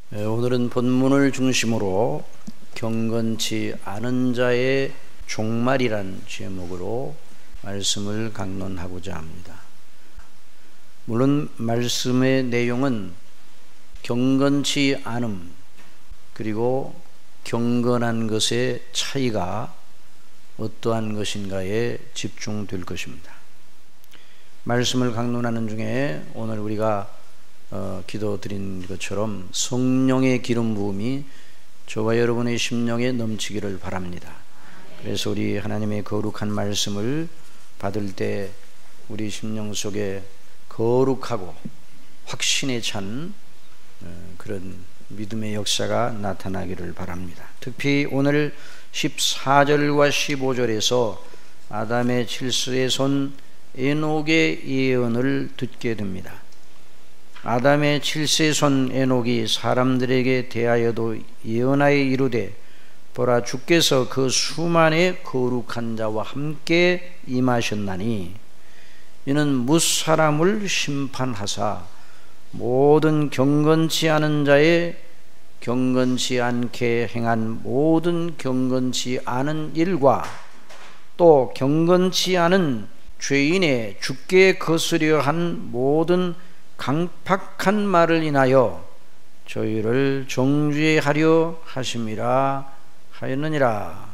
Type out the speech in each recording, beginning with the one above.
오늘은 본문을 중심으로 경건치 않은 자의 종말이란 제목으로 말씀을 강론하고자 합니다. 물론 말씀의 내용은 경건치 않음 그리고 경건한 것의 차이가 어떠한 것인가에 집중될 것입니다. 말씀을 강론하는 중에 오늘 우리가 기도드린 것처럼 성령의 기름 부음이 저와 여러분의 심령에 넘치기를 바랍니다. 그래서 우리 하나님의 거룩한 말씀을 받을 때 우리 심령 속에 거룩하고 확신에 찬 그런 믿음의 역사가 나타나기를 바랍니다. 특히 오늘 14절과 15절에서 아담의 칠수의 손 에녹의 예언을 듣게 됩니다. 아담의 칠세 손 에녹이 사람들에게 대하여도 예언하여 이르되 보라 주께서 그 수만의 거룩한 자와 함께 임하셨나니 이는 무사람을 심판하사 모든 경건치 않은 자의 경건치 않게 행한 모든 경건치 않은 일과 또 경건치 않은 죄인의 죽게 거스려 한 모든 강팍한 말을 인하여 저희를 정죄하려 하심이라 하였느니라.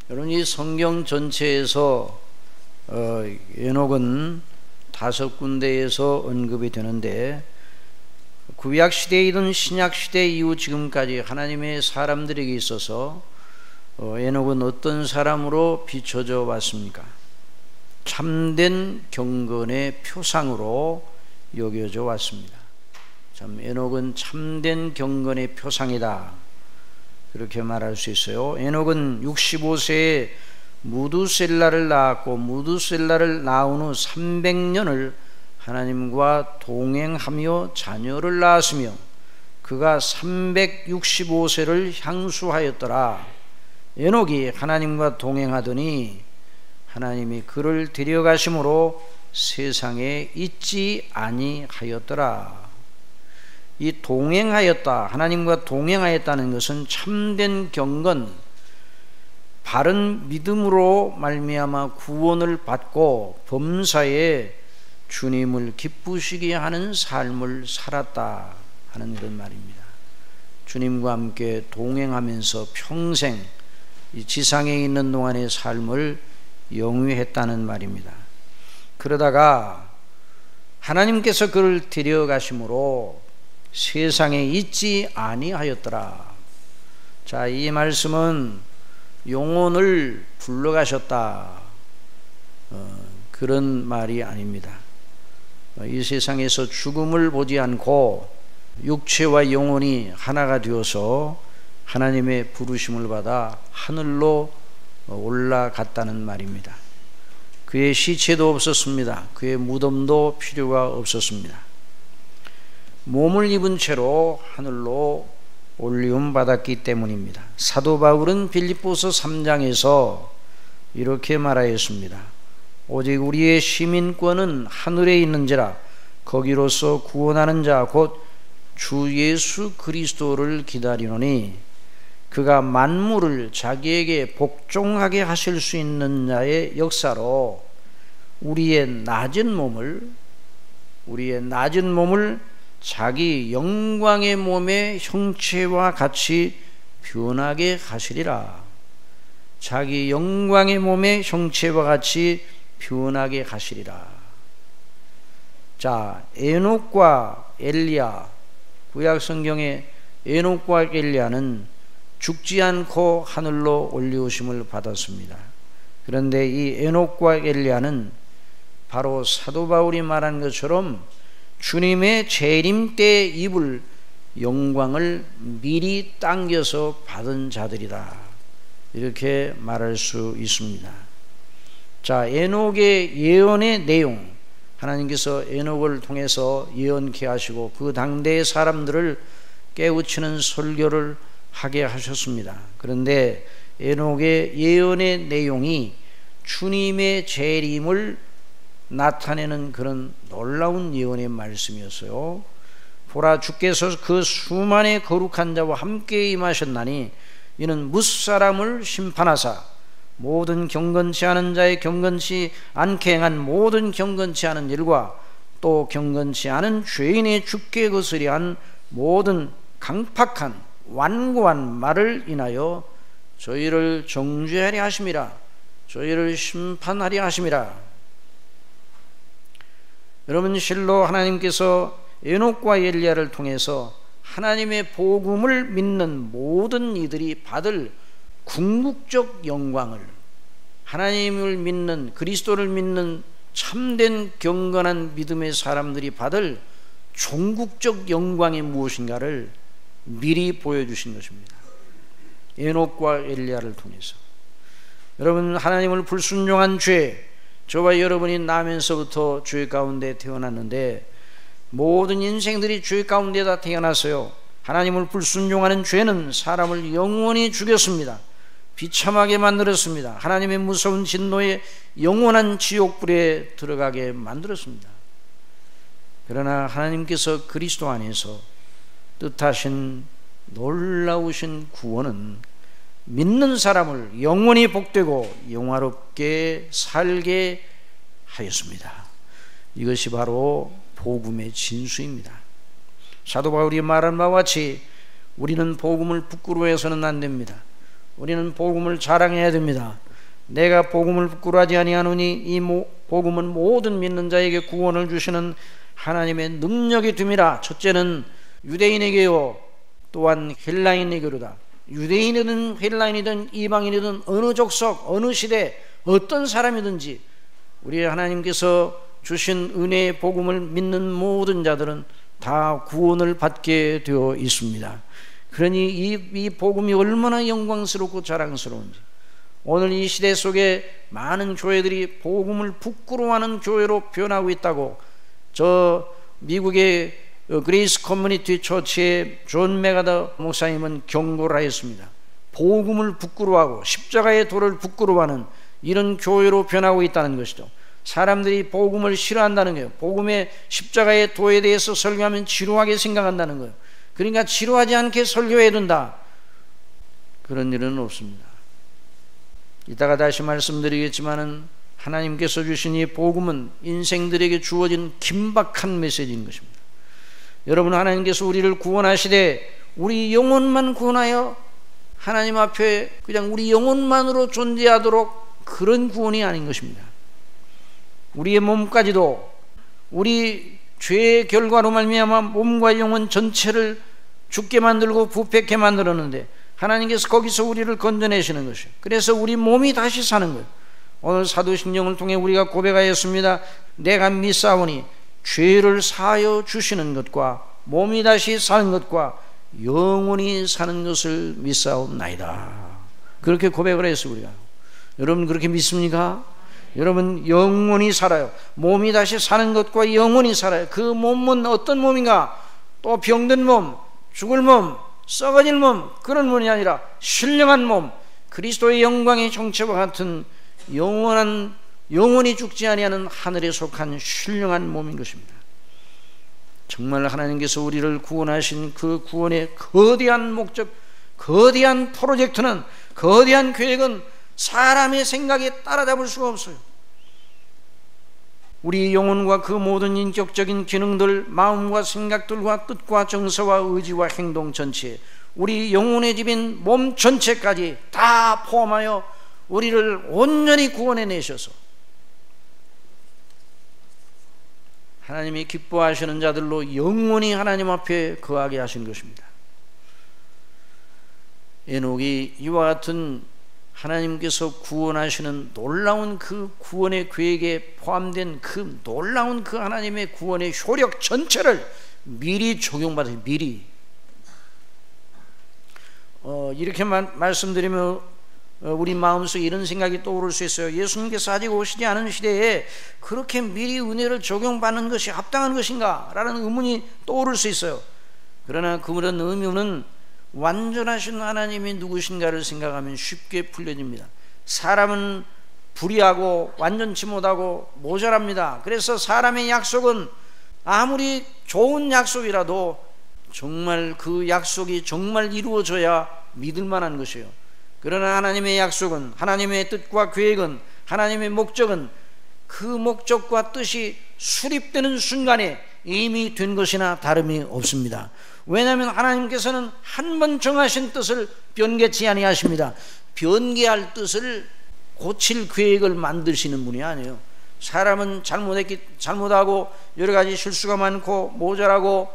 여러분, 이 성경 전체에서 에녹은 5군데에서 언급이 되는데 구약시대이든 신약시대 이후 지금까지 하나님의 사람들에게 있어서 에녹은 어떤 사람으로 비춰져 왔습니까? 참된 경건의 표상으로 여겨져 왔습니다. 참 에녹은 참된 경건의 표상이다, 그렇게 말할 수 있어요. 에녹은 65세에 무두셀라를 낳았고 무두셀라를 낳은 후 300년을 하나님과 동행하며 자녀를 낳았으며 그가 365세를 향수하였더라. 에녹이 하나님과 동행하더니 하나님이 그를 데려가심으로 세상에 있지 아니하였더라. 이 동행하였다, 하나님과 동행하였다는 것은 참된 경건, 바른 믿음으로 말미암아 구원을 받고 범사에 주님을 기쁘시게 하는 삶을 살았다 하는 그런 말입니다. 주님과 함께 동행하면서 평생 이 지상에 있는 동안의 삶을 영위했다는 말입니다. 그러다가 하나님께서 그를 데려가심으로 세상에 있지 아니하였더라. 자, 이 말씀은 영혼을 불러가셨다, 그런 말이 아닙니다. 이 세상에서 죽음을 보지 않고 육체와 영혼이 하나가 되어서 하나님의 부르심을 받아 하늘로 올라갔다는 말입니다. 그의 시체도 없었습니다. 그의 무덤도 필요가 없었습니다. 몸을 입은 채로 하늘로 올리움 받았기 때문입니다. 사도 바울은 빌립보서 3장에서 이렇게 말하였습니다. 오직 우리의 시민권은 하늘에 있는지라 거기로서 구원하는 자 곧 주 예수 그리스도를 기다리노니 그가 만물을 자기에게 복종하게 하실 수 있는 자의 역사로 우리의 낮은 몸을 자기 영광의 몸의 형체와 같이 변하게 하시리라. 자기 영광의 몸의 형체와 같이 변하게 하시리라. 자, 에녹과 엘리야, 구약성경의 에녹과 엘리야는 죽지 않고 하늘로 올리우심을 받았습니다. 그런데 이 에녹과 엘리야는 바로 사도 바울이 말한 것처럼 주님의 재림 때 입을 영광을 미리 당겨서 받은 자들이다, 이렇게 말할 수 있습니다. 자, 에녹의 예언의 내용, 하나님께서 에녹을 통해서 예언케 하시고 그 당대의 사람들을 깨우치는 설교를 하게 하셨습니다. 그런데 에녹의 예언의 내용이 주님의 재림을 나타내는 그런 놀라운 예언의 말씀이었어요. 보라, 주께서 그 수만의 거룩한 자와 함께 임하셨나니 이는 무사람을 심판하사 모든 경건치 않은 자의 경건치 않게 행한 모든 경건치 않은 일과 또 경건치 않은 죄인의 죽게 거스려 한 모든 강팍한 완고한 말을 인하여 저희를 정죄하려 하심이라. 저희를 심판하려 하심이라. 여러분, 실로 하나님께서 에녹과 엘리야를 통해서 하나님의 복음을 믿는 모든 이들이 받을 궁극적 영광을, 하나님을 믿는, 그리스도를 믿는 참된 경건한 믿음의 사람들이 받을 종국적 영광이 무엇인가를 미리 보여주신 것입니다. 에녹과 엘리야를 통해서. 여러분, 하나님을 불순종한 죄, 저와 여러분이 나면서부터 죄 가운데 태어났는데 모든 인생들이 죄 가운데 다 태어났어요. 하나님을 불순종하는 죄는 사람을 영원히 죽였습니다. 비참하게 만들었습니다. 하나님의 무서운 진노에 영원한 지옥불에 들어가게 만들었습니다. 그러나 하나님께서 그리스도 안에서 뜻하신 놀라우신 구원은 믿는 사람을 영원히 복되고 영화롭게 살게 하였습니다. 이것이 바로 복음의 진수입니다. 사도 바울이 말한 바와 같이 우리는 복음을 부끄러워해서는 안 됩니다. 우리는 복음을 자랑해야 됩니다. 내가 복음을 부끄러워하지 아니하노니 이 복음은 모든 믿는 자에게 구원을 주시는 하나님의 능력이 됨이라. 첫째는 유대인에게요, 또한 헬라인에게로다. 유대인이든 헬라인이든 이방인이든 어느 족속, 어느 시대, 어떤 사람이든지 우리 하나님께서 주신 은혜의 복음을 믿는 모든 자들은 다 구원을 받게 되어 있습니다. 그러니 이 복음이 얼마나 영광스럽고 자랑스러운지, 오늘 이 시대 속에 많은 교회들이 복음을 부끄러워하는 교회로 변하고 있다고 저 미국의 그레이스 커뮤니티 처치의 존 메가더 목사님은 경고를 하였습니다. 복음을 부끄러워하고 십자가의 도를 부끄러워하는 이런 교회로 변하고 있다는 것이죠. 사람들이 복음을 싫어한다는 거예요. 복음의 십자가의 도에 대해서 설교하면 지루하게 생각한다는 거예요. 그러니까 지루하지 않게 설교해야 된다. 그런 일은 없습니다. 이따가 다시 말씀드리겠지만은 하나님께서 주신 이 복음은 인생들에게 주어진 긴박한 메시지인 것입니다. 여러분, 하나님께서 우리를 구원하시되 우리 영혼만 구원하여 하나님 앞에 그냥 우리 영혼만으로 존재하도록 그런 구원이 아닌 것입니다. 우리의 몸까지도 우리 죄의 결과로 말미암아 몸과 영혼 전체를 죽게 만들고 부패케 만들었는데 하나님께서 거기서 우리를 건져내시는 것이에요. 그래서 우리 몸이 다시 사는 거예요. 오늘 사도신경을 통해 우리가 고백하였습니다. 내가 믿사오니 죄를 사하여 주시는 것과 몸이 다시 사는 것과 영원히 사는 것을 믿사옵나이다. 그렇게 고백을 했어요. 우리가. 여러분 그렇게 믿습니까? 여러분 영원히 살아요. 몸이 다시 사는 것과 영원히 살아요. 그 몸은 어떤 몸인가? 또 병든 몸, 죽을 몸, 썩어질 몸, 그런 몸이 아니라 신령한 몸, 그리스도의 영광의 정체와 같은 영원히 죽지 아니하는 하늘에 속한 신령한 몸인 것입니다. 정말 하나님께서 우리를 구원하신 그 구원의 거대한 목적, 거대한 프로젝트는, 거대한 계획은 사람의 생각에 따라잡을 수가 없어요. 우리 영혼과 그 모든 인격적인 기능들, 마음과 생각들과 뜻과 정서와 의지와 행동 전체, 우리 영혼의 집인 몸 전체까지 다 포함하여 우리를 온전히 구원해 내셔서 하나님이 기뻐하시는 자들로 영원히 하나님 앞에 거하게 하신 것입니다. 에녹이 이와 같은 하나님께서 구원하시는 놀라운 그 구원의 계획에 포함된 그 놀라운 그 하나님의 구원의 효력 전체를 미리 적용받아요. 미리. 이렇게 말씀드리면 우리 마음속에 이런 생각이 떠오를 수 있어요. 예수님께서 아직 오시지 않은 시대에 그렇게 미리 은혜를 적용받는 것이 합당한 것인가? 라는 의문이 떠오를 수 있어요. 그러나 그런 의문은 완전하신 하나님이 누구신가를 생각하면 쉽게 풀려집니다. 사람은 불의하고 완전치 못하고 모자랍니다. 그래서 사람의 약속은 아무리 좋은 약속이라도 정말 그 약속이 정말 이루어져야 믿을 만한 것이에요. 그러나 하나님의 약속은, 하나님의 뜻과 계획은, 하나님의 목적은 그 목적과 뜻이 수립되는 순간에 이미 된 것이나 다름이 없습니다. 왜냐하면 하나님께서는 한 번 정하신 뜻을 변개치 아니하십니다. 변개할 뜻을 고칠 계획을 만드시는 분이 아니에요. 사람은 잘못하고 여러 가지 실수가 많고 모자라고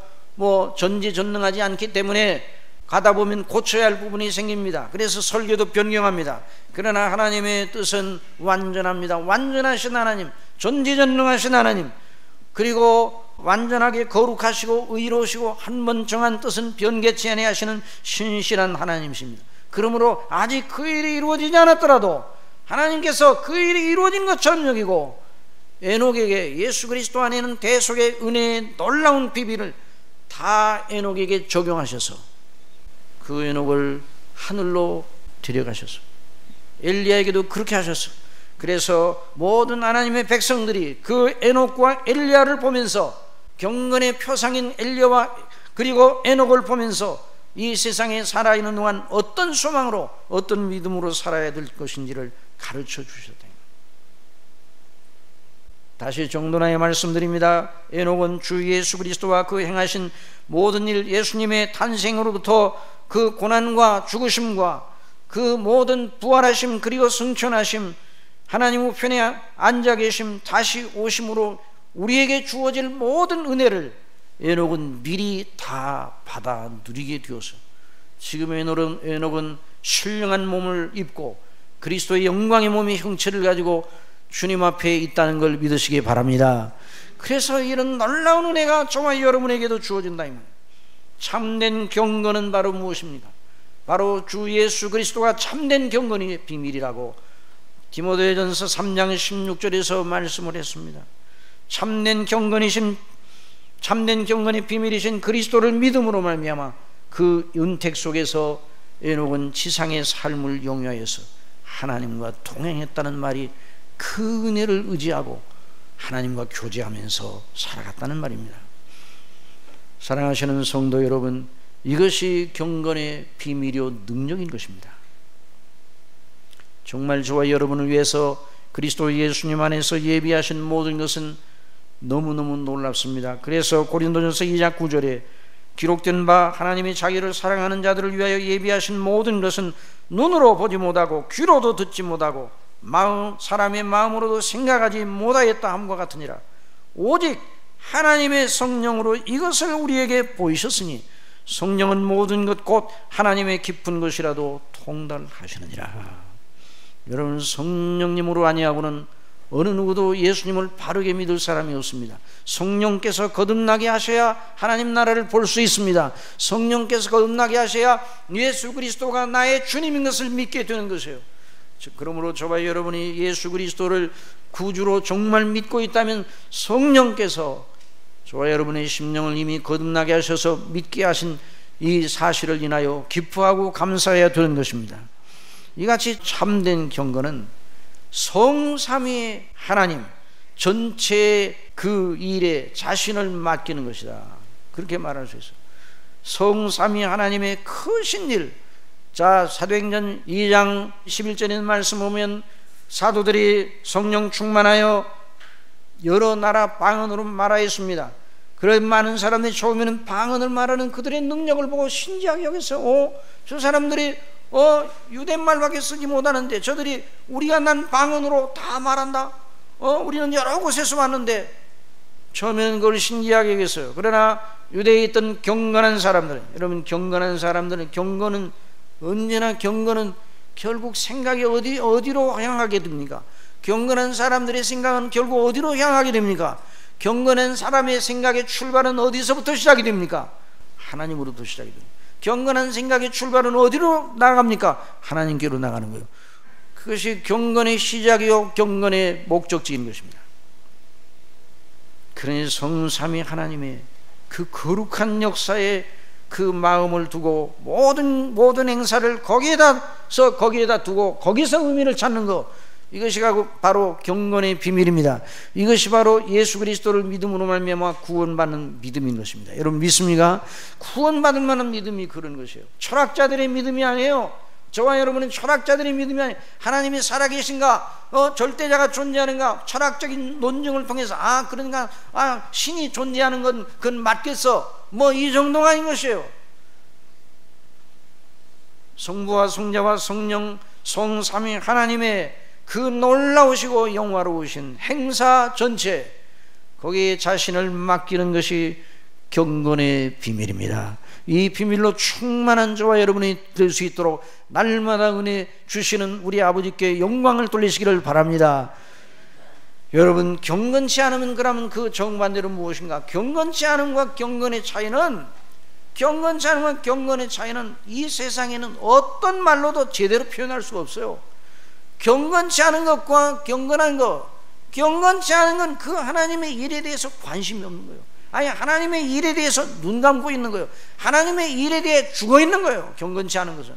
전지전능하지 않기 때문에 가다 보면 고쳐야 할 부분이 생깁니다. 그래서 설교도 변경합니다. 그러나 하나님의 뜻은 완전합니다. 완전하신 하나님, 전지전능하신 하나님, 그리고 완전하게 거룩하시고 의로우시고 한 번 정한 뜻은 변개치 아니하시는 신실한 하나님이십니다. 그러므로 아직 그 일이 이루어지지 않았더라도 하나님께서 그 일이 이루어진 것처럼 여기고 에녹에게 예수 그리스도 안에 있는 대속의 은혜의 놀라운 비밀을 다 에녹에게 적용하셔서 그 에녹을 하늘로 데려가셔서 엘리야에게도 그렇게 하셔서, 그래서 모든 하나님의 백성들이 그 에녹과 엘리야를 보면서 경건의 표상인 엘리야와 그리고 에녹을 보면서 이 세상에 살아있는 동안 어떤 소망으로 어떤 믿음으로 살아야 될 것인지를 가르쳐 주셨다. 다시 정돈하여 말씀드립니다. 에녹은 주 예수 그리스도와 그 행하신 모든 일, 예수님의 탄생으로부터 그 고난과 죽으심과 그 모든 부활하심 그리고 승천하심, 하나님 우편에 앉아 계심, 다시 오심으로 우리에게 주어질 모든 은혜를 에녹은 미리 다 받아 누리게 되어서 지금 에녹은 신령한 몸을 입고 그리스도의 영광의 몸의 형체를 가지고 주님 앞에 있다는 걸 믿으시기 바랍니다. 그래서 이런 놀라운 은혜가 저와 여러분에게도 주어진다. 참된 경건은 바로 무엇입니까? 바로 주 예수 그리스도가 참된 경건의 비밀이라고 디모데전서 3장 16절에서 말씀을 했습니다. 참된 경건의 비밀이신 그리스도를 믿음으로 말미암아 그 은택 속에서 에녹은 지상의 삶을 용유하여서 하나님과 동행했다는 말이 그 은혜를 의지하고 하나님과 교제하면서 살아갔다는 말입니다. 사랑하시는 성도 여러분, 이것이 경건의 비밀이요 능력인 것입니다. 정말 저와 여러분을 위해서 그리스도 예수님 안에서 예비하신 모든 것은 너무너무 놀랍습니다. 그래서 고린도전서 2장 9절에 기록된 바 하나님이 자기를 사랑하는 자들을 위하여 예비하신 모든 것은 눈으로 보지 못하고 귀로도 듣지 못하고 사람의 마음으로도 생각하지 못하였다 함과 같으니라. 오직 하나님의 성령으로 이것을 우리에게 보이셨으니 성령은 모든 것 곧 하나님의 깊은 것이라도 통달하시느니라. 여러분, 성령님으로 아니하고는 어느 누구도 예수님을 바르게 믿을 사람이 없습니다. 성령께서 거듭나게 하셔야 하나님 나라를 볼 수 있습니다. 성령께서 거듭나게 하셔야 예수 그리스도가 나의 주님인 것을 믿게 되는 것이에요. 그러므로 저와 여러분이 예수 그리스도를 구주로 정말 믿고 있다면 성령께서 저와 여러분의 심령을 이미 거듭나게 하셔서 믿게 하신 이 사실을 인하여 기뻐하고 감사해야 되는 것입니다. 이같이 참된 경건은 성삼위의 하나님 전체의 그 일에 자신을 맡기는 것이다, 그렇게 말할 수 있어요. 성삼위 하나님의 크신 일, 자 사도행전 2장 11절에 말씀 보면 사도들이 성령 충만하여 여러 나라 방언으로 말하였습니다. 그런 많은 사람들이 처음에는 방언을 말하는 그들의 능력을 보고 신기하게 여겼어요. 저 사람들이 유대말밖에 쓰지 못하는데 저들이 우리가 난 방언으로 다 말한다. 우리는 여러 곳에서 왔는데 처음에는 그걸 신기하게 여겼어요. 그러나 유대에 있던 경건한 사람들은, 여러분, 경건한 사람들은, 경건은 언제나 경건은 결국 생각이 어디로 향하게 됩니까? 경건한 사람들의 생각은 결국 어디로 향하게 됩니까? 경건한 사람의 생각의 출발은 어디서부터 시작이 됩니까? 하나님으로부터 시작이 됩니다. 경건한 생각의 출발은 어디로 나갑니까? 하나님께로 나가는 거예요. 그것이 경건의 시작이요 경건의 목적지인 것입니다. 그러니 성삼위 하나님의 그 거룩한 역사에 그 마음을 두고 모든 행사를 거기에다 두고 거기서 의미를 찾는 거, 이것이 바로 경건의 비밀입니다. 이것이 바로 예수 그리스도를 믿음으로 말미암아 구원받는 믿음인 것입니다. 여러분 믿습니까? 구원받을 만한 믿음이 그런 것이에요. 철학자들의 믿음이 아니에요. 저와 여러분은 철학자들의 믿음이 아니에요. 하나님이 살아계신가, 절대자가 존재하는가, 철학적인 논증을 통해서 그러니까 신이 존재하는 건 그건 맞겠어, 뭐 이 정도가 아닌 것이에요. 성부와 성자와 성령 성삼위 하나님의 그 놀라우시고 영화로우신 행사 전체, 거기에 자신을 맡기는 것이 경건의 비밀입니다. 이 비밀로 충만한 저와 여러분이 될 수 있도록 날마다 은혜 주시는 우리 아버지께 영광을 돌리시기를 바랍니다. 여러분, 경건치 않으면 그러면 그 정반대로 무엇인가? 경건치 않음과 경건의 차이는, 경건치 않음과 경건의 차이는 이 세상에는 어떤 말로도 제대로 표현할 수가 없어요. 경건치 않은 것과 경건한 것, 경건치 않은 건 그 하나님의 일에 대해서 관심이 없는 거예요. 아니, 하나님의 일에 대해서 눈 감고 있는 거예요. 하나님의 일에 대해 죽어 있는 거예요. 경건치 않은 것은.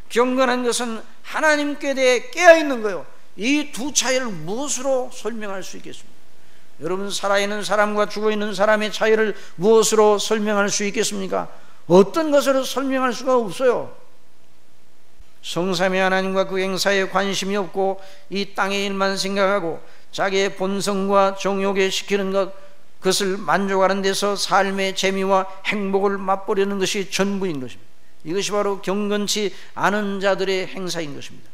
경건한 것은 하나님께 대해 깨어 있는 거예요. 이 두 차이를 무엇으로 설명할 수 있겠습니까? 여러분, 살아있는 사람과 죽어 있는 사람의 차이를 무엇으로 설명할 수 있겠습니까? 어떤 것으로 설명할 수가 없어요. 성삼위 하나님과 그 행사에 관심이 없고 이 땅의 일만 생각하고 자기의 본성과 정욕에 시키는 것, 그것을 만족하는 데서 삶의 재미와 행복을 맛보려는 것이 전부인 것입니다. 이것이 바로 경건치 않은 자들의 행사인 것입니다.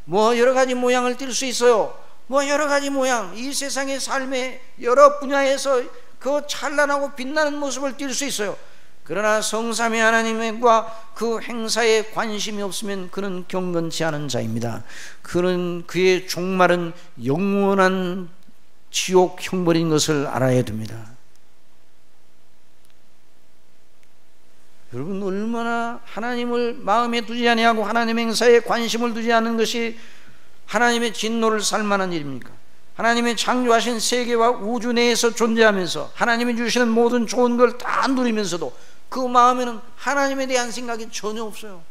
뭐 여러 가지 모양을 띌 수 있어요. 뭐 여러 가지 모양, 이 세상의 삶의 여러 분야에서 그 찬란하고 빛나는 모습을 띌 수 있어요. 그러나 성삼위 하나님과 그 행사에 관심이 없으면 그는 경건치 않은 자입니다. 그는 그의 종말은 영원한 지옥 형벌인 것을 알아야 됩니다. 여러분, 얼마나 하나님을 마음에 두지 아니하고 하나님 행사에 관심을 두지 않는 것이 하나님의 진노를 살 만한 일입니까? 하나님의 창조하신 세계와 우주 내에서 존재하면서 하나님이 주시는 모든 좋은 걸 다 누리면서도 그 마음에는 하나님에 대한 생각이 전혀 없어요.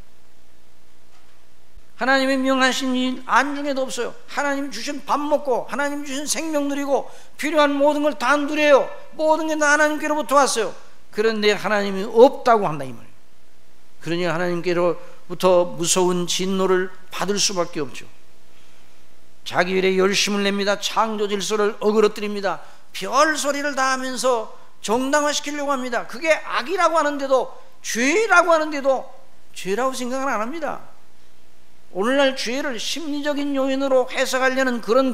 하나님의 명하신 일 안중에도 없어요. 하나님 주신 밥 먹고 하나님 주신 생명 누리고 필요한 모든 걸 다 누려요. 모든 게 다 하나님께로부터 왔어요. 그런데 하나님이 없다고 한다, 이 말이에요. 그러니 하나님께로부터 무서운 진노를 받을 수밖에 없죠. 자기 일에 열심을 냅니다. 창조 질서를 어그러뜨립니다. 별 소리를 다 하면서 정당화시키려고 합니다. 그게 악이라고 하는데도, 죄라고 하는데도 죄라고 생각은 안 합니다. 오늘날 죄를 심리적인 요인으로 해석하려는 그런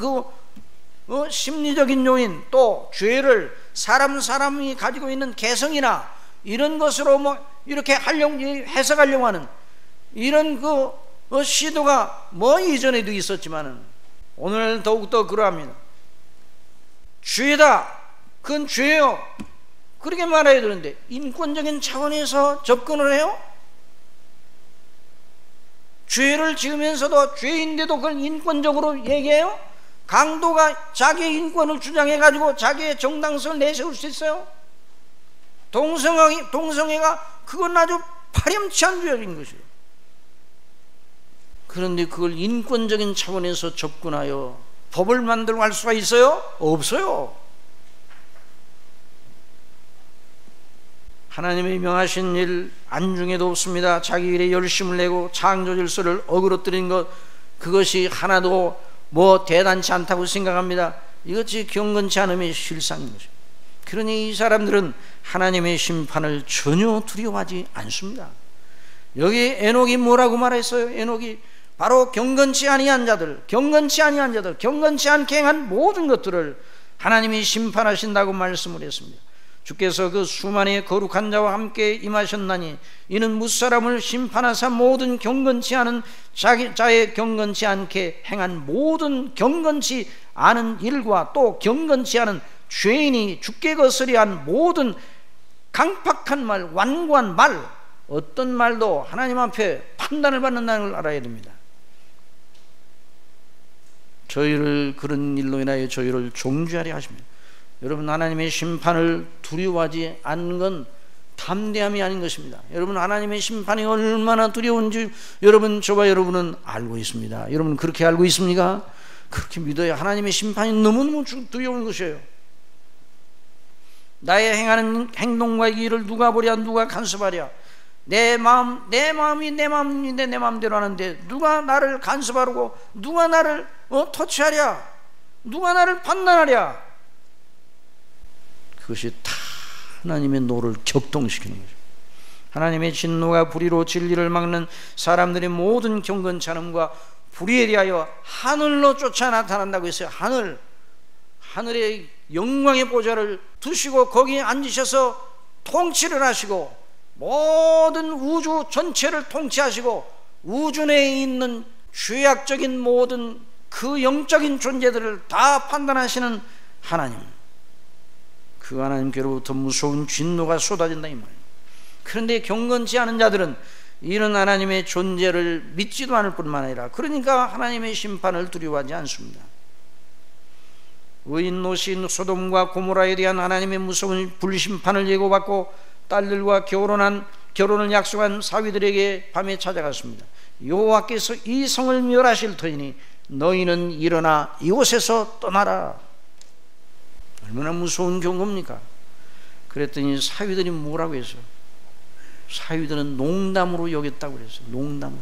심리적인 요인, 또 죄를 사람이 가지고 있는 개성이나 이런 것으로 이렇게 해석하려고 하는 이런 시도가 이전에도 있었지만은 오늘 더욱더 그러합니다. 죄다, 그건 죄요, 그렇게 말해야 되는데 인권적인 차원에서 접근을 해요? 죄를 지으면서도 죄인데도 그걸 인권적으로 얘기해요? 강도가 자기의 인권을 주장해가지고 자기의 정당성을 내세울 수 있어요? 동성애가 그건 아주 파렴치한 죄인 것이에요. 그런데 그걸 인권적인 차원에서 접근하여 법을 만들고 할 수가 있어요? 없어요. 하나님의 명하신 일 안중에도 없습니다. 자기 일에 열심을 내고 창조 질서를 어그러뜨린 것, 그것이 하나도 대단치 않다고 생각합니다. 이것이 경건치 않음의 실상인 것입니다. 그러니 이 사람들은 하나님의 심판을 전혀 두려워하지 않습니다. 여기 에녹이 뭐라고 말했어요? 에녹이 바로 경건치 아니한 자들, 경건치 않게 행한 모든 것들을 하나님이 심판하신다고 말씀을 했습니다. 주께서 그 수만의 거룩한 자와 함께 임하셨나니 이는 무사람을 심판하사 모든 경건치 않은 자의 경건치 않게 행한 모든 경건치 않은 일과 또 경건치 않은 죄인이 죽게 거스리한 모든 강팍한 말, 완고한 말, 어떤 말도 하나님 앞에 판단을 받는다는 걸 알아야 됩니다. 저희를 그런 일로 인하여 저희를 종주하려 하십니다. 여러분, 하나님의 심판을 두려워하지 않는 건 담대함이 아닌 것입니다. 여러분, 하나님의 심판이 얼마나 두려운지 저와 여러분은 알고 있습니다. 여러분 그렇게 알고 있습니까? 그렇게 믿어야 하나님의 심판이 너무너무 두려운 것이에요. 나의 행하는 행동과 일을 누가 보랴, 누가 간섭하랴. 내 마음이 내 마음인데 내 마음대로 하는데 누가 나를 간섭하려고, 누가 나를 터치하랴, 누가 나를 판단하랴. 그것이 다 하나님의 노를 격동시키는 거죠. 하나님의 진노가 불의로 진리를 막는 사람들의 모든 경건찬음과 불의에 대하여 하늘로 쫓아 나타난다고 했어요. 하늘의 영광의 보좌를 두시고 거기에 앉으셔서 통치를 하시고 모든 우주 전체를 통치하시고 우주 내에 있는 죄악적인 모든 그 영적인 존재들을 다 판단하시는 하나님, 그 하나님께로부터 무서운 진노가 쏟아진다 이 말이에요. 그런데 경건치 않은 자들은 이런 하나님의 존재를 믿지도 않을 뿐만 아니라 그러니까 하나님의 심판을 두려워하지 않습니다. 의인 롯이 소돔과 고모라에 대한 하나님의 무서운 불심판을 예고받고 딸들과 결혼을 약속한 사위들에게 밤에 찾아갔습니다. 여호와께서 이 성을 멸하실 터이니 너희는 일어나 이곳에서 떠나라. 얼마나 무서운 경고입니까? 그랬더니 사위들이 뭐라고 했어요? 사위들은 농담으로 여겼다고 그랬어요. 농담으로.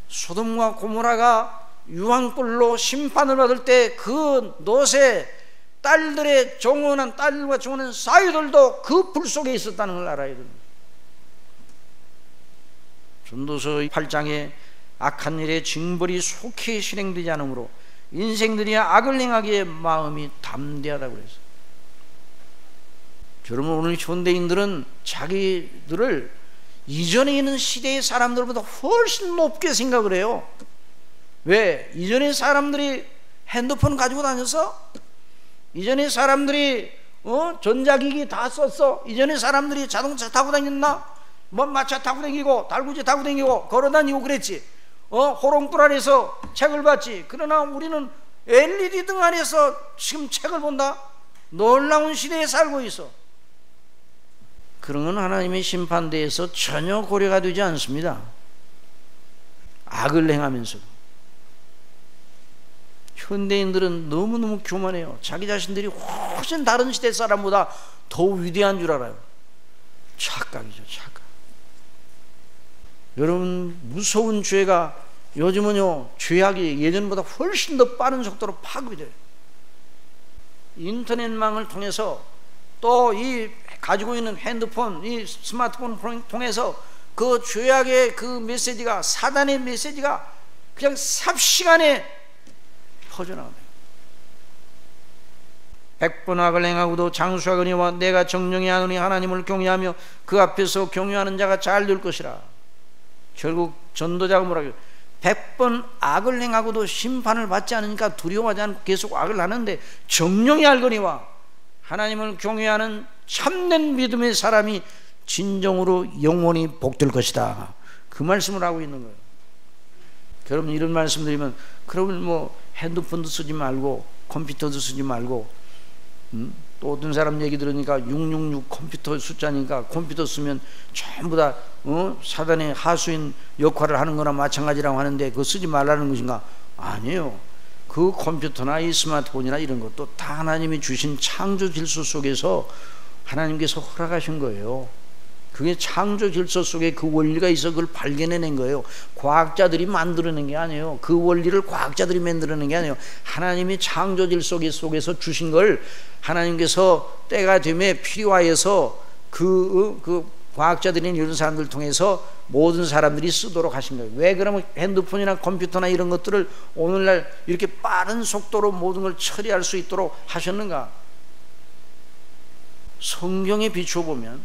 소돔과 고모라가 유황불로 심판을 받을 때 그 롯의 딸들의 정원한 딸들과 정원한 사위들도 그 불 속에 있었다는 걸 알아야 됩니다. 전도서 8장에 악한 일에 징벌이 속히 실행되지 않으므로 인생들이 악을 행하기에 마음이 담대하다고 그랬어요. 여러분, 오늘 현대인들은 자기들을 이전에 있는 시대의 사람들보다 훨씬 높게 생각을 해요. 왜? 이전의 사람들이 핸드폰 가지고 다녀서? 이전의 사람들이 전자기기 다 썼어? 이전의 사람들이 자동차 타고 다녔나? 마차 타고 다니고 달구지 타고 다니고 걸어다니고 그랬지. 호롱불 안에서 책을 봤지. 그러나 우리는 LED 등 안에서 지금 책을 본다? 놀라운 시대에 살고 있어. 그런 건 하나님의 심판대에서 전혀 고려가 되지 않습니다. 악을 행하면서도. 현대인들은 너무너무 교만해요. 자기 자신들이 훨씬 다른 시대 사람보다 더 위대한 줄 알아요. 착각이죠, 착각. 여러분, 무서운 죄가 요즘은요, 죄악이 예전보다 훨씬 더 빠른 속도로 파급이 돼요. 인터넷망을 통해서 또 이 가지고 있는 핸드폰, 이 스마트폰을 통해서 그 죄악의 그 메시지가, 사단의 메시지가 그냥 삽시간에 퍼져나갑니다. 100번 악을 행하고도 장수하거니와 내가 정령이 하노니 하나님을 경외하며 그 앞에서 경외하는 자가 잘 될 것이라. 결국 전도자가 뭐라고요? 100번 악을 행하고도 심판을 받지 않으니까 두려워하지 않고 계속 악을 하는데 정령이 알거니와 하나님을 경외하는 참된 믿음의 사람이 진정으로 영원히 복될 것이다. 그 말씀을 하고 있는 거예요. 여러분, 이런 말씀 드리면 그러면 뭐 핸드폰도 쓰지 말고 컴퓨터도 쓰지 말고 또 어떤 사람 얘기 들으니까 666 컴퓨터 숫자니까 컴퓨터 쓰면 전부 다 사단의 하수인 역할을 하는 거나 마찬가지라고 하는데 그거 쓰지 말라는 것인가? 아니에요. 그 컴퓨터나 이 스마트폰이나 이런 것도 다 하나님이 주신 창조 질서 속에서 하나님께서 허락하신 거예요. 그게 창조 질서 속에 그 원리가 있어 그걸 발견해낸 거예요. 과학자들이 만들어낸 게 아니에요. 그 원리를 과학자들이 만들어낸 게 아니에요. 하나님이 창조 질서 속에서 주신 걸 하나님께서 때가 되면 필요하여서 그 과학자들이나 이런 사람들 통해서 모든 사람들이 쓰도록 하신 거예요. 왜 그러면 핸드폰이나 컴퓨터나 이런 것들을 오늘날 이렇게 빠른 속도로 모든 걸 처리할 수 있도록 하셨는가? 성경에 비춰보면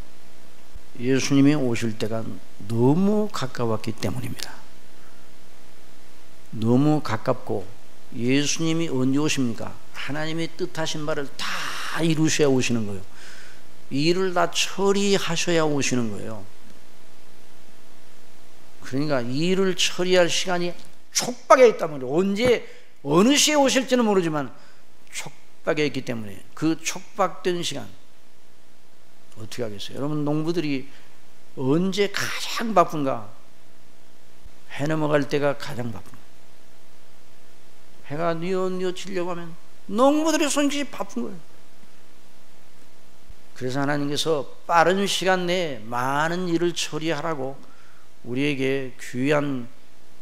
예수님이 오실 때가 너무 가까웠기 때문입니다. 너무 가깝고 예수님이 언제 오십니까? 하나님의 뜻하신 바를 다 이루셔야 오시는 거예요. 일을 다 처리하셔야 오시는 거예요. 그러니까 일을 처리할 시간이 촉박해 있다면 언제 어느 시에 오실지는 모르지만 촉박해 있기 때문에 그 촉박된 시간 어떻게 하겠어요? 여러분, 농부들이 언제 가장 바쁜가? 해 넘어갈 때가 가장 바쁩니다. 해가 뉘어치려고 하면 농부들의 손짓이 바쁜 거예요. 그래서 하나님께서 빠른 시간 내에 많은 일을 처리하라고 우리에게 귀한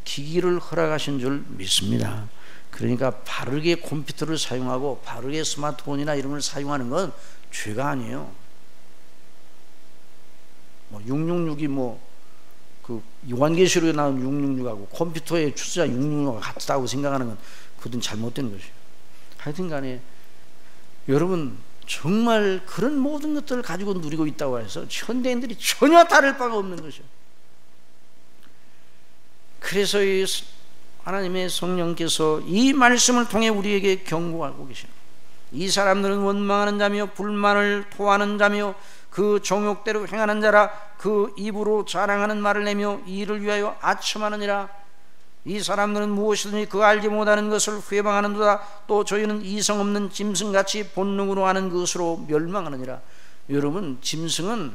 기기를 허락하신 줄 믿습니다. 그러니까 바르게 컴퓨터를 사용하고 바르게 스마트폰이나 이런 걸 사용하는 건 죄가 아니에요. 666이 그 요한계시록에 나온 666하고 컴퓨터의 출처자 666하고 같다고 생각하는 건 그건 잘못된 것이에요. 하여튼 간에 여러분 정말 그런 모든 것들을 가지고 누리고 있다고 해서 현대인들이 전혀 다를 바가 없는 것이에요. 그래서 이 하나님의 성령께서 이 말씀을 통해 우리에게 경고하고 계십니다. 이 사람들은 원망하는 자며 불만을 토하는 자며 그 정욕대로 행하는 자라. 그 입으로 자랑하는 말을 내며 이를 위하여 아첨하느니라. 이 사람들은 무엇이든지 그 알지 못하는 것을 회방하는도다. 또 저희는 이성 없는 짐승같이 본능으로 하는 것으로 멸망하느니라. 여러분, 짐승은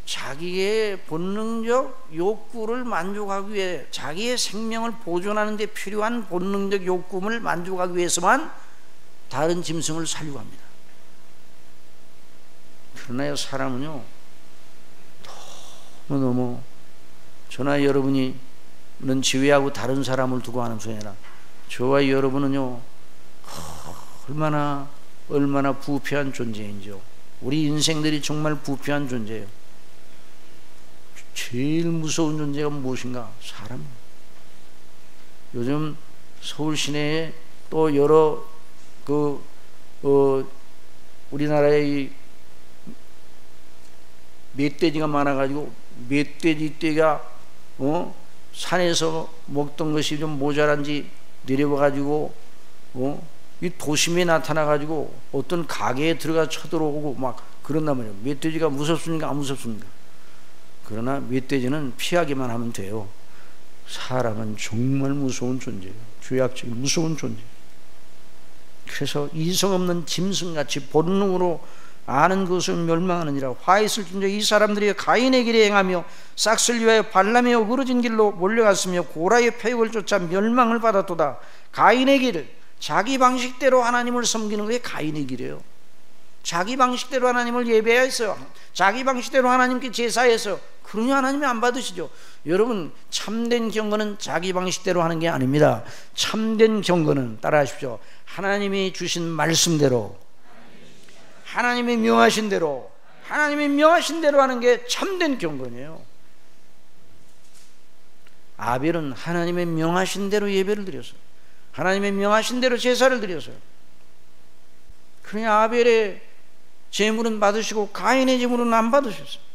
자기의 본능적 욕구를 만족하기 위해, 자기의 생명을 보존하는 데 필요한 본능적 욕구를 만족하기 위해서만 다른 짐승을 살려고 합니다. 그러나 사람은요, 너무 저나 여러분이 는 지혜하고 다른 사람을 두고 하는 소리 아니라 저와 여러분은요, 얼마나 부패한 존재인지요. 우리 인생들이 정말 부패한 존재예요. 제일 무서운 존재가 무엇인가? 사람. 요즘 서울 시내에 또 여러 우리나라의 멧돼지가 많아가지고 멧돼지 떼가 산에서 먹던 것이 좀 모자란지 내려와가지고 이 도심에 나타나가지고 어떤 가게에 들어가 쳐들어오고 막 그런단 말이에요. 멧돼지가 무섭습니까? 안 무섭습니까? 그러나 멧돼지는 피하기만 하면 돼요. 사람은 정말 무서운 존재예요. 죄악적인 무서운 존재. 그래서 이성 없는 짐승같이 본능으로 아는 것을 멸망하느니라. 화 있을 준저 이 사람들이 가인의 길에 행하며 싹을 위하여 발람의 어그러진 길로 몰려갔으며 고라의 패역을 쫓아 멸망을 받았도다. 가인의 길을 자기 방식대로 하나님을 섬기는 게 가인의 길이에요. 자기 방식대로 하나님을 예배해서 자기 방식대로 하나님께 제사해서 그러니 하나님이 안 받으시죠. 여러분, 참된 경건은 자기 방식대로 하는 게 아닙니다. 참된 경건은, 따라하십시오, 하나님이 주신 말씀대로, 하나님이 명하신 대로 하는 게 참된 경건이에요. 아벨은 하나님의 명하신 대로 예배를 드렸어요. 하나님의 명하신 대로 제사를 드렸어요. 그러니 아벨의 제물은 받으시고 가인의 제물은 안 받으셨어요.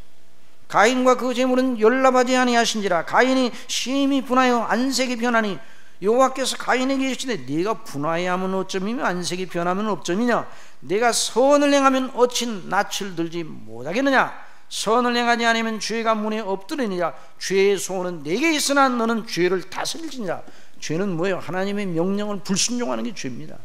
가인과 그 제물은 연락하지 아니하신지라. 가인이 심히 분하여 안색이 변하니 여호와께서 가인에게 이르시되 네가 분하여 하면 어쩌이며 안색이 변하면 어쩌이냐. 내가 선을 행하면 어찌 낯을 들지 못하겠느냐. 선을 행하지 않으면 죄가 문에 엎드리느니라. 죄의 소원은 내게 있으나 너는 죄를 다스릴지니라. 죄는 뭐예요? 하나님의 명령을 불순종하는 게 죄입니다.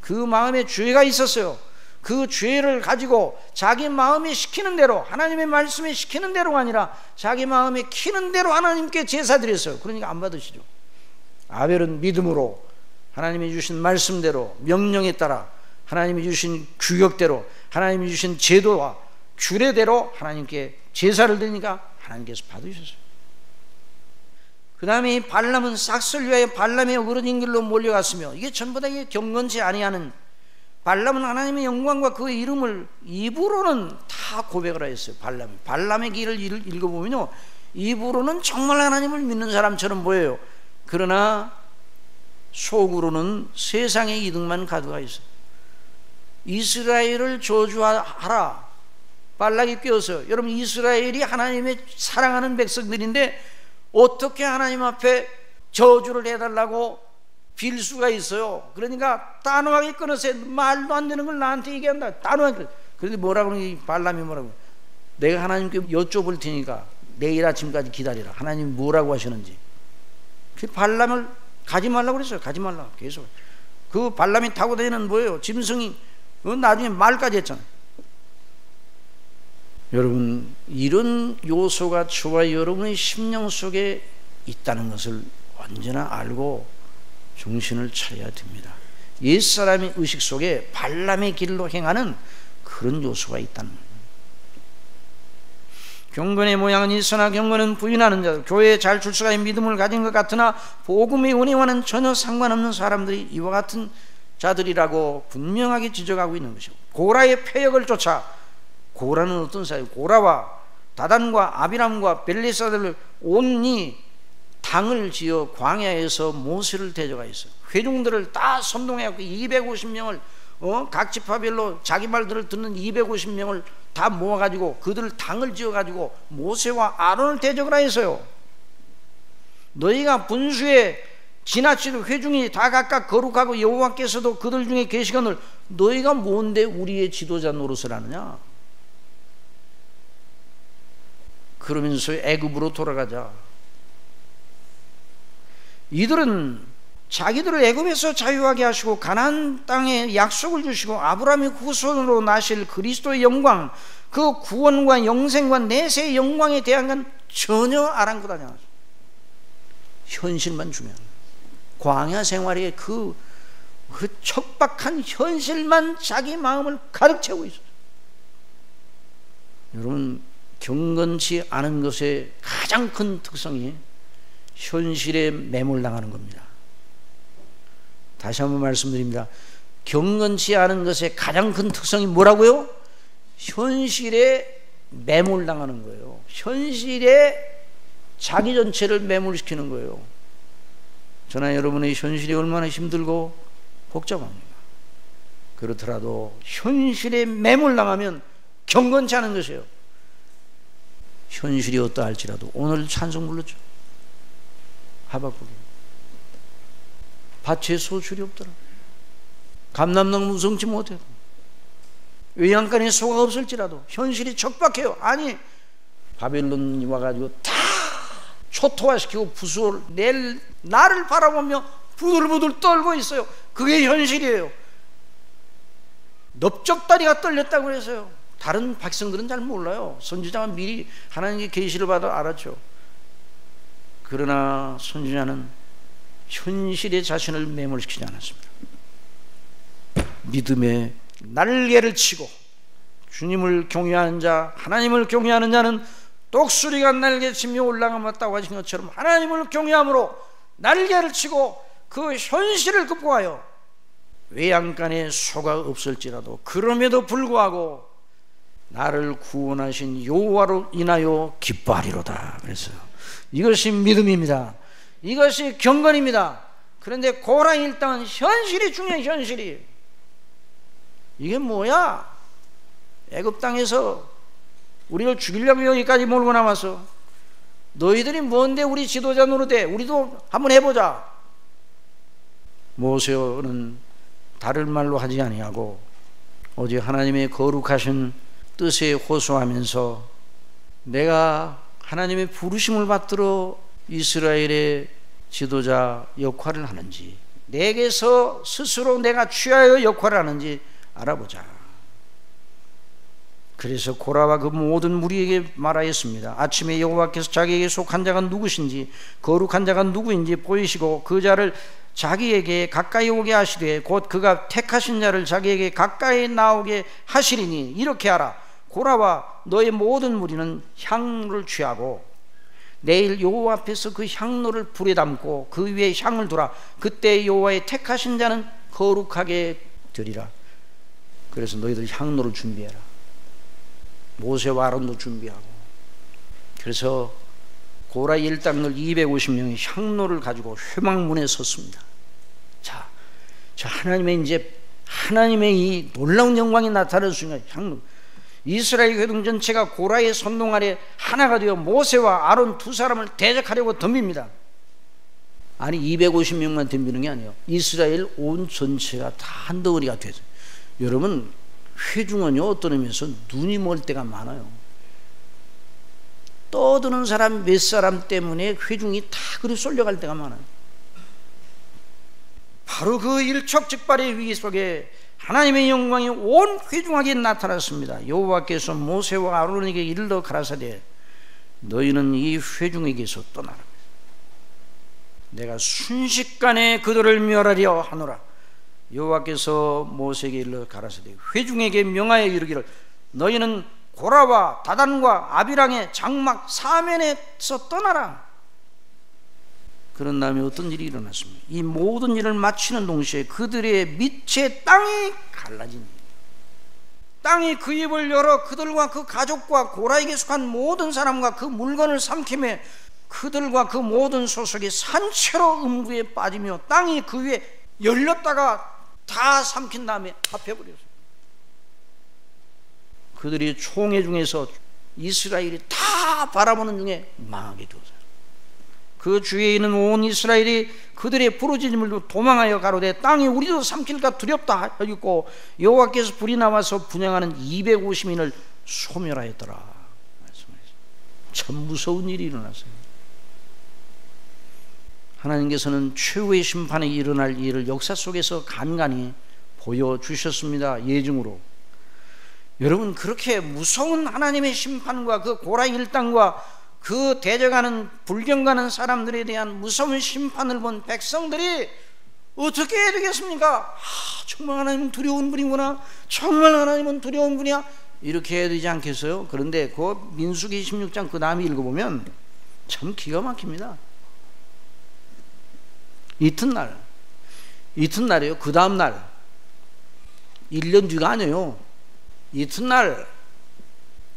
그 마음에 죄가 있었어요. 그 죄를 가지고 자기 마음에 시키는 대로, 하나님의 말씀에 시키는 대로가 아니라 자기 마음에 키는 대로 하나님께 제사 드렸어요. 그러니까 안 받으시죠. 아벨은 믿음으로 하나님이 주신 말씀대로, 명령에 따라 하나님이 주신 규격대로, 하나님이 주신 제도와 규례대로 하나님께 제사를 드리니까 하나님께서 받으셨어요. 그 다음에 이 발람은 싹을 위하여 발람의 어그러진 길로 몰려갔으며, 이게 전부 다 경건치 아니하는, 발람은 하나님의 영광과 그 이름을 입으로는 다 고백을 하였어요. 발람의 길을 읽어보면요, 입으로는 정말 하나님을 믿는 사람처럼 보여요. 그러나 속으로는 세상의 이득만 가져가 있어요. 이스라엘을 저주하라, 발락이 껴서. 여러분, 이스라엘이 하나님의 사랑하는 백성들인데 어떻게 하나님 앞에 저주를 해달라고 빌 수가 있어요? 그러니까 단호하게 끊으세요. 말도 안 되는 걸 나한테 얘기한다. 단호하게. 그런데 뭐라고 그러니, 발람이 뭐라고, 내가 하나님께 여쭤볼 테니까 내일 아침까지 기다리라. 하나님이 뭐라고 하시는지. 그 발람을 가지 말라고 그랬어요. 가지 말라. 계속. 그 발람이 타고 다니는 뭐예요? 짐승이 나중에 말까지 했잖아요. 여러분, 이런 요소가 저와 여러분의 심령 속에 있다는 것을 언제나 알고 정신을 차려야 됩니다. 옛사람의 의식 속에 발람의 길로 행하는 그런 요소가 있다는 거예요. 경건의 모양은 있으나 경건은 부인하는 자들, 교회에 잘 출석하여 믿음을 가진 것 같으나 복음의 은혜와는 전혀 상관없는 사람들이 이와 같은 자들이라고 분명하게 지적하고 있는 것이고, 고라의 폐역을 쫓아, 고라는 어떤 사람이에요? 고라와 다단과 아비람과 벨리사들을 온니 당을 지어 광야에서 모세를 데려가 있어요. 회중들을 다 선동해갖고 250명을 각 지파별로 자기 말들을 듣는 250명을 다 모아가지고 그들을 당을 지어가지고 모세와 아론을 대적을 했어요. 너희가 분수에 지나치도 회중이 다 각각 거룩하고 여호와께서도 그들 중에 계시거늘 너희가 뭔데 우리의 지도자 노릇을 하느냐? 그러면서 애굽으로 돌아가자. 이들은 자기들을 애굽에서 자유하게 하시고 가나안 땅에 약속을 주시고 아브라함의 후손으로 나실 그리스도의 영광, 그 구원과 영생과 내세의 영광에 대한 건 전혀 아랑곳하지 않았어요. 현실만 주면 광야 생활의 그 척박한 현실만 자기 마음을 가득 채우고 있어요. 여러분, 경건치 않은 것의 가장 큰 특성이 현실에 매몰당하는 겁니다. 다시 한번 말씀드립니다. 경건치 않은 것의 가장 큰 특성이 뭐라고요? 현실에 매몰당하는 거예요. 현실에 자기 전체를 매몰시키는 거예요. 저나 여러분의 현실이 얼마나 힘들고 복잡합니다. 그렇더라도 현실에 매몰당하면 경건치 않은 것이에요. 현실이 어떠할지라도 오늘 찬송 불렀죠. 하박국이 밭에 소출이 없더라. 감람나무 무성치 못해도 외양간에 소가 없을지라도 현실이 척박해요. 아니 바벨론이 와가지고 다 초토화시키고 부수를 낼 나를 바라보며 부들부들 떨고 있어요. 그게 현실이에요. 넓적다리가 떨렸다고 그래서요. 다른 백성들은 잘 몰라요. 선지자가 미리 하나님께 계시를 받아 알았죠. 그러나 선지자는 현실에 자신을 매몰시키지 않았습니다. 믿음의 날개를 치고 주님을 경외하는 자, 하나님을 경외하는 자는 독수리가 날개치며 올라가봤다고 하신 것처럼 하나님을 경외함으로 날개를 치고 그 현실을 극복하여 외양간에 소가 없을지라도 그럼에도 불구하고 나를 구원하신 여호와로 인하여 기뻐하리로다. 그래서 이것이 믿음입니다. 이것이 경건입니다. 그런데 고라 일당은 현실이 중요해. 현실이 이게 뭐야? 애굽 땅에서 우리를 죽이려고 여기까지 몰고 나와서 너희들이 뭔데 우리 지도자 노릇해? 우리도 한번 해보자. 모세는 다른 말로 하지 아니하고 오직 하나님의 거룩하신 뜻에 호소하면서 내가 하나님의 부르심을 받들어 이스라엘의 지도자 역할을 하는지, 내게서 스스로 내가 취하여 역할을 하는지 알아보자. 그래서 고라와 그 모든 무리에게 말하였습니다. 아침에 여호와께서 자기에게 속한 자가 누구신지, 거룩한 자가 누구인지 보이시고 그 자를 자기에게 가까이 오게 하시되 곧 그가 택하신 자를 자기에게 가까이 나오게 하시리니 이렇게 하라. 고라와 너의 모든 무리는 향로를 취하고 내일 여호와 앞에서 그 향로를 불에 담고 그 위에 향을 두라. 그때 여호와의 택하신 자는 거룩하게 되리라. 그래서 너희들 향로를 준비해라. 모세와 아론도 준비하고. 그래서 고라 일당들 250명이 향로를 가지고 회막문에 섰습니다. 자 하나님의 이제 하나님의 이 놀라운 영광이 나타나는 순간 향로, 이스라엘 회중 전체가 고라의 선동 아래 하나가 되어 모세와 아론 두 사람을 대적하려고 덤빕니다. 아니 250명만 덤비는 게 아니에요. 이스라엘 온 전체가 다 한 덩어리가 돼서. 여러분, 회중은요 어떤 의미에서 눈이 멀 때가 많아요. 떠드는 사람 몇 사람 때문에 회중이 다 그리 쏠려갈 때가 많아요. 바로 그 일촉즉발의 위기 속에 하나님의 영광이 온 회중에게 나타났습니다. 여호와께서 모세와 아론에게 이르러 가라사대 너희는 이 회중에게서 떠나라. 내가 순식간에 그들을 멸하려 하노라. 여호와께서 모세에게 일러 가라사대 회중에게 명하여 이르기를 너희는 고라와 다단과 아비랑의 장막 사면에서 떠나라. 그런 다음에 어떤 일이 일어났습니다. 이 모든 일을 마치는 동시에 그들의 밑에 땅이 갈라진 일. 땅이 그 입을 열어 그들과 그 가족과 고라에게 속한 모든 사람과 그 물건을 삼키며 그들과 그 모든 소속이 산채로 음부에 빠지며 땅이 그 위에 열렸다가 다 삼킨 다음에 합해버렸어요. 그들이 총회 중에서 이스라엘이 다 바라보는 중에 망하게 되었어요. 그 주위에 있는 온 이스라엘이 그들의 부르짖음을 도망하여 가로되 땅이 우리도 삼킬까 두렵다 하였고 여호와께서 불이 나와서 분향하는 250인을 소멸하였더라 말씀하셨어요. 참 무서운 일이 일어났어요. 하나님께서는 최후의 심판이 일어날 일을 역사 속에서 간간히 보여주셨습니다. 예증으로. 여러분, 그렇게 무서운 하나님의 심판과 그 고라 일당과 그 대적하는 불경가는 사람들에 대한 무서운 심판을 본 백성들이 어떻게 해야 되겠습니까? 정말 하나님은 두려운 분이구나, 정말 하나님은 두려운 분이야, 이렇게 해야 되지 않겠어요? 그런데 그 민수기 16장 그 다음에 읽어보면 참 기가 막힙니다. 이튿날이에요. 그 다음날 1년 뒤가 아니에요. 이튿날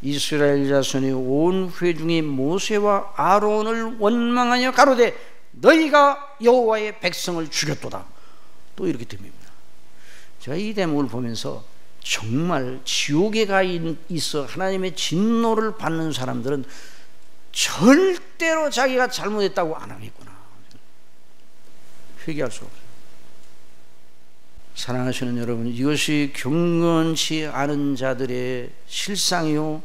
이스라엘 자손의 온 회중이 모세와 아론을 원망하여 가로되 너희가 여호와의 백성을 죽였도다. 또 이렇게 됩니다. 제가 이 대목을 보면서 정말 지옥에 가 있어 하나님의 진노를 받는 사람들은 절대로 자기가 잘못했다고 안 하겠구나. 회개할 수 없어요. 사랑하시는 여러분, 이것이 경건치 않은 자들의 실상이요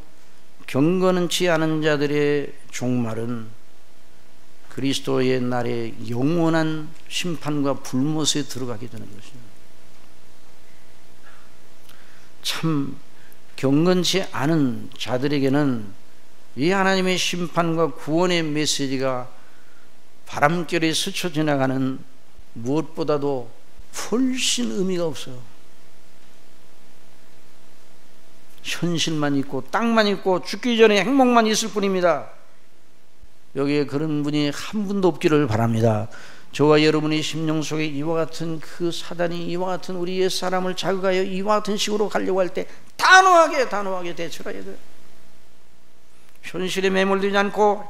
경건치 않은 자들의 종말은 그리스도의 날에 영원한 심판과 불못에 들어가게 되는 것입니다. 참 경건치 않은 자들에게는 이 하나님의 심판과 구원의 메시지가 바람결에 스쳐 지나가는 무엇보다도 훨씬 의미가 없어요. 현실만 있고 땅만 있고 죽기 전에 행복만 있을 뿐입니다. 여기에 그런 분이 한 분도 없기를 바랍니다. 저와 여러분의 심령 속에 이와 같은 그 사단이 이와 같은 우리 옛사람을 자극하여 이와 같은 식으로 가려고 할 때 단호하게 대처해야 돼요. 현실에 매몰되지 않고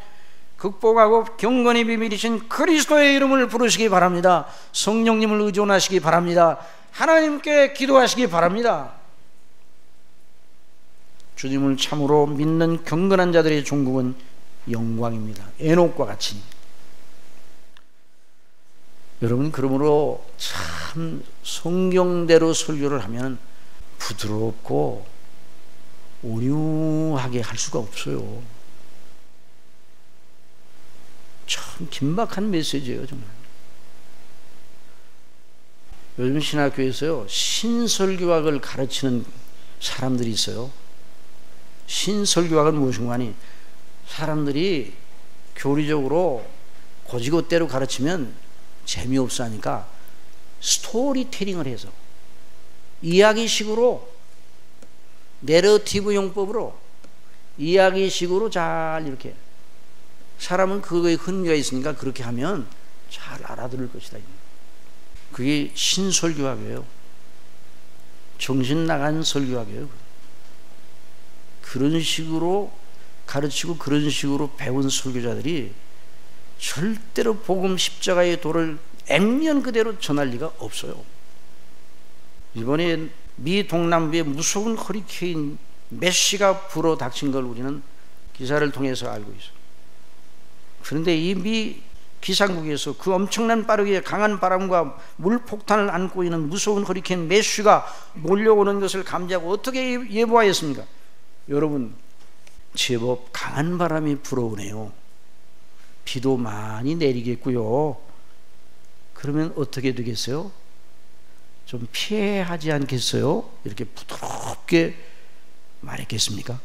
극복하고 경건의 비밀이신 그리스도의 이름을 부르시기 바랍니다. 성령님을 의존하시기 바랍니다. 하나님께 기도하시기 바랍니다. 주님을 참으로 믿는 경건한 자들의 종국은 영광입니다. 에녹과 같이. 여러분, 그러므로 참 성경대로 설교를 하면 부드럽고 온유하게 할 수가 없어요. 참 긴박한 메시지예요, 정말. 요즘 신학교에서요, 신설교학을 가르치는 사람들이 있어요. 신설교학은 무엇인가 하니, 사람들이 교리적으로 고지고대로 가르치면 재미없어 하니까 스토리텔링을 해서 이야기식으로, 내러티브 용법으로 이야기식으로 잘 이렇게, 사람은 그거에 흥미가 있으니까 그렇게 하면 잘 알아들을 것이다. 그게 신설교학이에요. 정신 나간 설교학이에요. 그런 식으로 가르치고 그런 식으로 배운 설교자들이 절대로 복음 십자가의 도를 액면 그대로 전할 리가 없어요. 이번에 미 동남부에 무서운 허리케인 메시가 불어 닥친 걸 우리는 기사를 통해서 알고 있어요. 그런데 이 미 기상국에서 그 엄청난 빠르게 강한 바람과 물폭탄을 안고 있는 무서운 허리케인 메시가 몰려오는 것을 감지하고 어떻게 예보하였습니까? 여러분, 제법 강한 바람이 불어오네요. 비도 많이 내리겠고요. 그러면 어떻게 되겠어요? 좀 피해하지 않겠어요? 이렇게 부드럽게 말했겠습니까?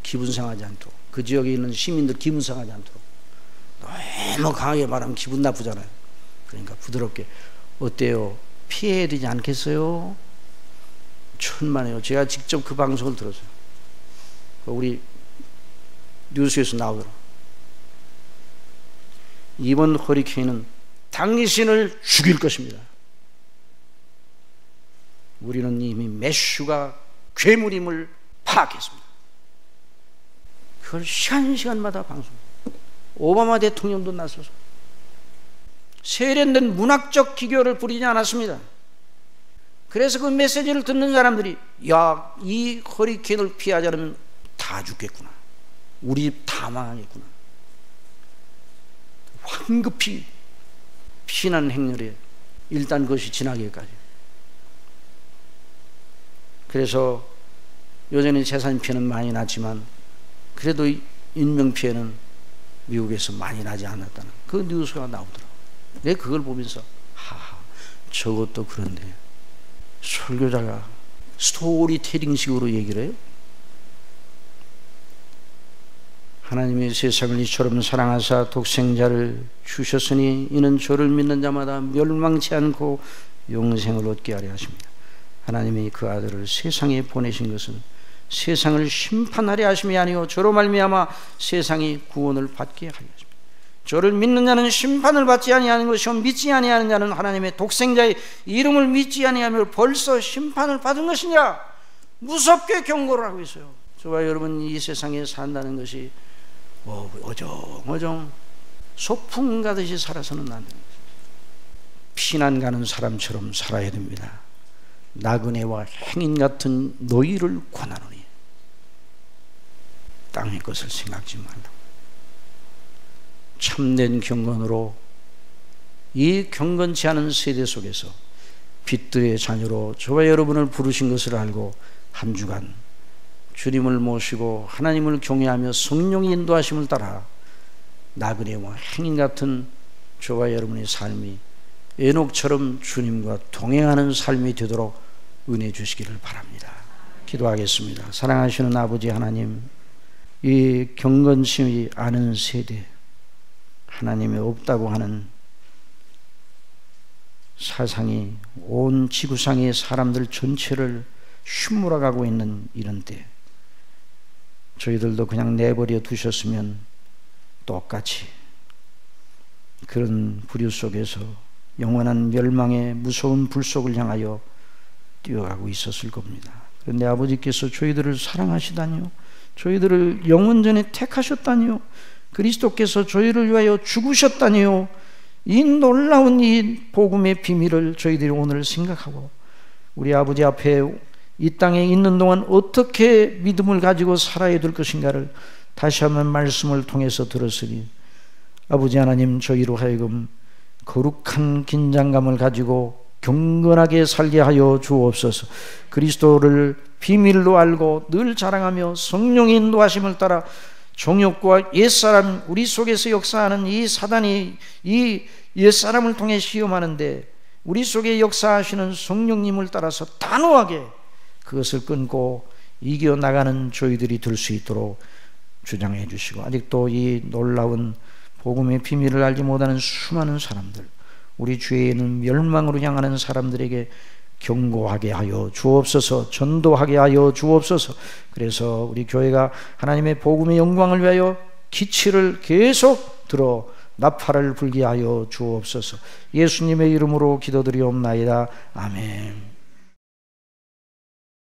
기분 상하지 않도록, 그 지역에 있는 시민들 기분 상하지 않도록. 너무 강하게 말하면 기분 나쁘잖아요. 그러니까 부드럽게 어때요? 피해야 되지 않겠어요? 천만에요. 제가 직접 그 방송을 들었어요. 우리 뉴스에서 나오더라고요. 이번 허리케인은 당신을 죽일 것입니다. 우리는 이미 매슈가 괴물임을 파악했습니다. 그걸 시간마다 방송. 오바마 대통령도 나서서 세련된 문학적 기교를 부리지 않았습니다. 그래서 그 메시지를 듣는 사람들이 야, 이 허리케인을 피하지 않으면 다 죽겠구나. 우리 집 다 망하겠구나. 황급히 피난 행렬에 일단 그것이 지나기까지. 그래서 여전히 재산 피해는 많이 났지만 그래도 인명 피해는 미국에서 많이 나지 않았다는 그 뉴스가 나오더라고요. 내가 그걸 보면서 하하, 저것도 그런데 설교자가 스토리텔링식으로 얘기를 해요. 하나님이 세상을 이처럼 사랑하사 독생자를 주셨으니 이는 저를 믿는 자마다 멸망치 않고 영생을 얻게 하려 하십니다. 하나님이 그 아들을 세상에 보내신 것은 세상을 심판하려 하심이 아니요 저로 말미암아 세상이 구원을 받게 하려 하십니다. 저를 믿는 자는 심판을 받지 아니하는 것이요 믿지 아니하는 자는 하나님의 독생자의 이름을 믿지 아니하며 벌써 심판을 받은 것이냐. 무섭게 경고를 하고 있어요. 저와 여러분 이 세상에 산다는 것이 어정어정 소풍 가듯이 살아서는 안 됩니다. 피난 가는 사람처럼 살아야 됩니다. 나그네와 행인 같은 노이를 권하노니 땅의 것을 생각지 말라. 참된 경건으로 이 경건치 않은 세대 속에서 빛들의 자녀로 저와 여러분을 부르신 것을 알고 한 주간 주님을 모시고 하나님을 경외하며 성령의 인도하심을 따라 나그네와 행인 같은 저와 여러분의 삶이 에녹처럼 주님과 동행하는 삶이 되도록 은혜 주시기를 바랍니다. 기도하겠습니다. 사랑하시는 아버지 하나님, 이 경건치 않은 세대, 하나님이 없다고 하는 사상이 온 지구상의 사람들 전체를 휘몰아가고 있는 이런 때 저희들도 그냥 내버려 두셨으면 똑같이 그런 부류 속에서 영원한 멸망의 무서운 불 속을 향하여 뛰어가고 있었을 겁니다. 그런데 아버지께서 저희들을 사랑하시다니요, 저희들을 영원전에 택하셨다니요, 그리스도께서 저희를 위하여 죽으셨다니요, 이 놀라운 이 복음의 비밀을 저희들이 오늘 생각하고 우리 아버지 앞에 이 땅에 있는 동안 어떻게 믿음을 가지고 살아야 될 것인가를 다시 한번 말씀을 통해서 들었으니 아버지 하나님, 저희로 하여금 거룩한 긴장감을 가지고 경건하게 살게 하여 주옵소서. 그리스도를 비밀로 알고 늘 자랑하며 성령의 인도하심을 따라 정욕과 옛사람, 우리 속에서 역사하는 이 사단이 이 옛사람을 통해 시험하는데 우리 속에 역사하시는 성령님을 따라서 단호하게 그것을 끊고 이겨나가는 저희들이 될 수 있도록 주장해 주시고, 아직도 이 놀라운 복음의 비밀을 알지 못하는 수많은 사람들, 우리 주위에는 멸망으로 향하는 사람들에게 경고하게 하여 주옵소서, 전도하게 하여 주옵소서. 그래서 우리 교회가 하나님의 복음의 영광을 위하여 기치를 계속 들어 나팔을 불게 하여 주옵소서. 예수님의 이름으로 기도드리옵나이다. 아멘.